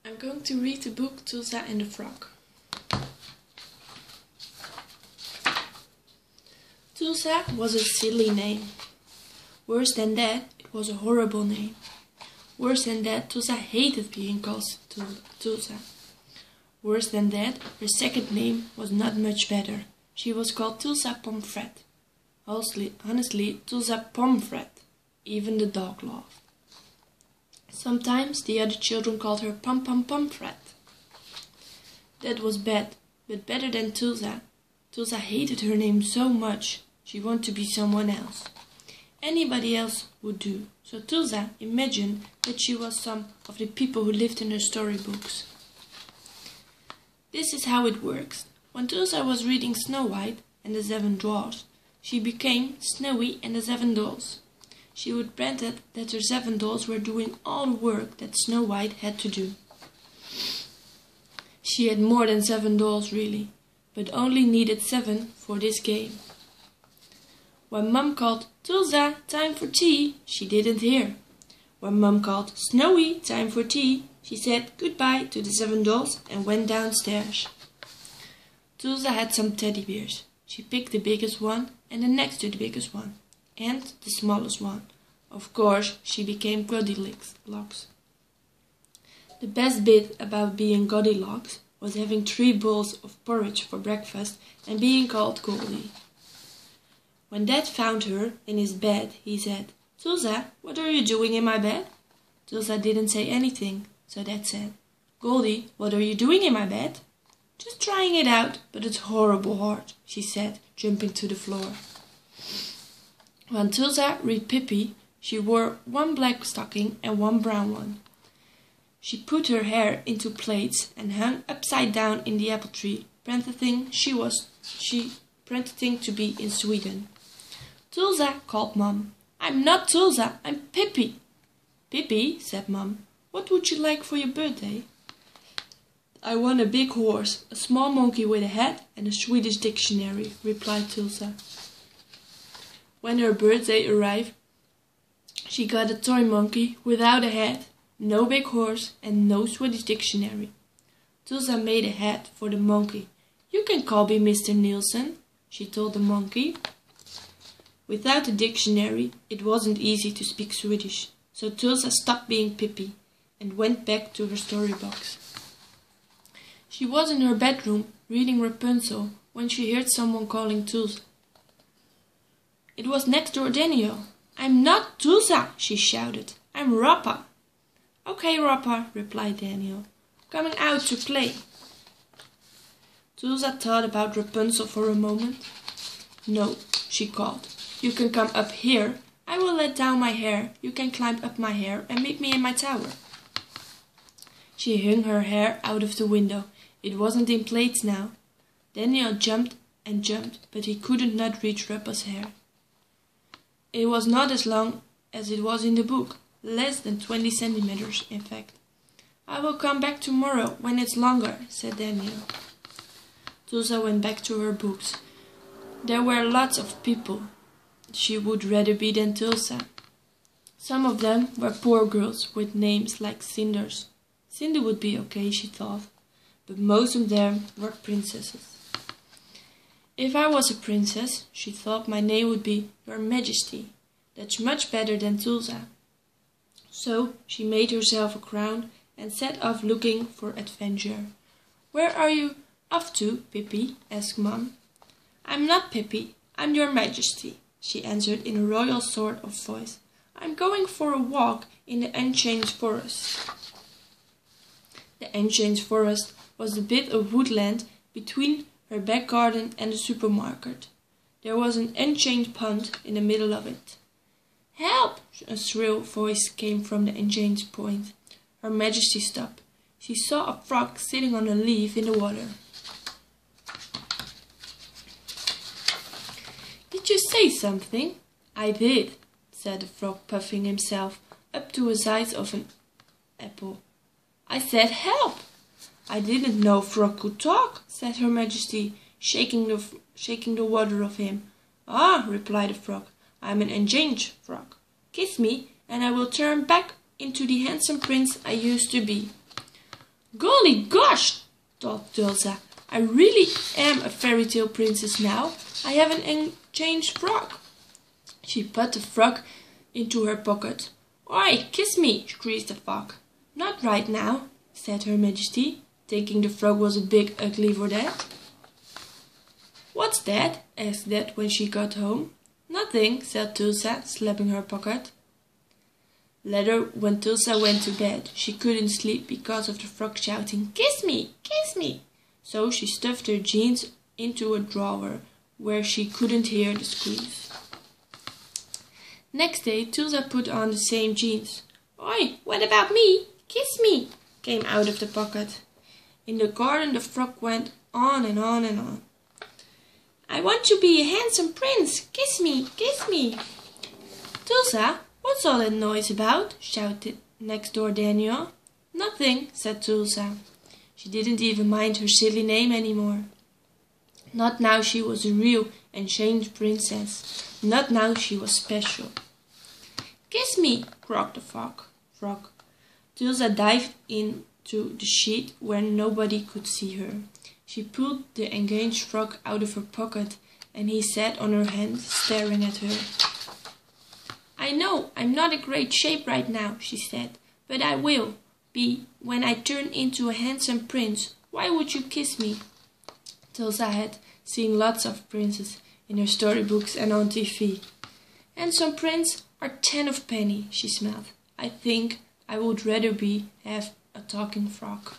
I'm going to read the book Tulsa and the Frog. Tulsa was a silly name. Worse than that, it was a horrible name. Worse than that, Tulsa hated being called Tulsa. Worse than that, her second name was not much better. She was called Tulsa Pomfret. Honestly, Tulsa Pomfret. Even the dog laughed. Sometimes the other children called her Pomfret. That was bad, but better than Tulsa. Tulsa hated her name so much. She wanted to be someone else. Anybody else would do. So Tulsa imagined that she was some of the people who lived in her storybooks. This is how it works. When Tulsa was reading Snow White and the Seven Dwarfs, she became Snowy and the Seven Dolls. She would pretend that her 7 dolls were doing all the work that Snow White had to do. She had more than 7 dolls really, but only needed 7 for this game. When Mum called, "Tulsa, time for tea," she didn't hear. When Mum called, "Snowy, time for tea," she said goodbye to the 7 dolls and went downstairs. Tulsa had some teddy bears. She picked the biggest one and the next to the biggest one, and the smallest one. Of course, she became Goldilocks. The best bit about being Goldilocks was having 3 bowls of porridge for breakfast and being called Goldie. When Dad found her in his bed, he said, "Tulsa, what are you doing in my bed?" Tulsa didn't say anything, so Dad said, "Goldie, what are you doing in my bed?" "Just trying it out, but it's horrible hard," she said, jumping to the floor. When Tulsa read Pippi, she wore 1 black stocking and 1 brown one. She put her hair into plaits and hung upside down in the apple tree, pretending to be in Sweden. Tulsa called Mum. "I'm not Tulsa, I'm Pippi." "Pippi," said Mum, "what would you like for your birthday?" "I want a big horse, a small monkey with a hat, and a Swedish dictionary," replied Tulsa. When her birthday arrived, she got a toy monkey without a hat, no big horse, and no Swedish dictionary. Tulsa made a hat for the monkey. "You can call me Mr. Nielsen," she told the monkey. Without a dictionary, it wasn't easy to speak Swedish, so Tulsa stopped being Pippi and went back to her storybox. She was in her bedroom reading Rapunzel when she heard someone calling Tulsa. It was next door Daniel. "I'm not Tulsa," she shouted. "I'm Rappa." "Okay, Rappa," replied Daniel. "Coming out to play." Tulsa thought about Rapunzel for a moment. "No," she called. "You can come up here. I will let down my hair. You can climb up my hair and meet me in my tower." She hung her hair out of the window. It wasn't in plaits now. Daniel jumped and jumped, but he couldn't not reach Rappa's hair. It was not as long as it was in the book, less than 20 centimeters, in fact. "I will come back tomorrow when it's longer," said Daniel. Tulsa went back to her books. There were lots of people she would rather be than Tulsa. Some of them were poor girls with names like Cinders. Cindy would be okay, she thought, but most of them were princesses. "If I was a princess," she thought, "my name would be Your Majesty. That's much better than Tulsa." So she made herself a crown and set off looking for adventure. "Where are you off to, Pippi?" asked Mum. "I'm not Pippi, I'm Your Majesty," she answered in a royal sort of voice. "I'm going for a walk in the Unchanged Forest." The Unchanged Forest was a bit of woodland between her back garden and the supermarket. There was an unchanged pond in the middle of it. "Help!" a shrill voice came from the unchanged point. Her Majesty stopped. She saw a frog sitting on a leaf in the water. "Did you say something?" "I did," said the frog, puffing himself up to the size of an apple. "I said help." "I didn't know frog could talk," said Her Majesty, shaking the water off him. "Ah," replied the frog, "I'm an unchanged frog. Kiss me, and I will turn back into the handsome prince I used to be." Golly gosh, thought Tulsa. I really am a fairy tale princess now. I have an enchanted frock. She put the frock into her pocket. Oi, kiss me, screeched the frog. Not right now, said Her Majesty, thinking the frog was a big ugly for that. What's that? Asked Dad when she got home. Nothing, said Tulsa, slapping her pocket. Later, when Tulsa went to bed, she couldn't sleep because of the frog shouting, "Kiss me, kiss me!" So she stuffed her jeans into a drawer where she couldn't hear the squeeze. Next day, Tulsa put on the same jeans. "Oi, what about me? Kiss me!" came out of the pocket. In the garden, the frog went on and on and on. "I want to be a handsome prince. Kiss me, kiss me." "Tulsa, what's all that noise about?" shouted next door Daniel. "Nothing," said Tulsa. She didn't even mind her silly name anymore. Not now she was a real enchanted princess. Not now she was special. "Kiss me," croaked the frog. Tulsa dived into the sheet where nobody could see her. She pulled the engaged frog out of her pocket, and he sat on her hand, staring at her. "I know I'm not in great shape right now," she said, "but I will be when I turn into a handsome prince. Why would you kiss me?" Tulsa had seen lots of princes in her storybooks and on TV. "Handsome prince are 10 of penny," she smiled. "I think I would rather have a talking frog."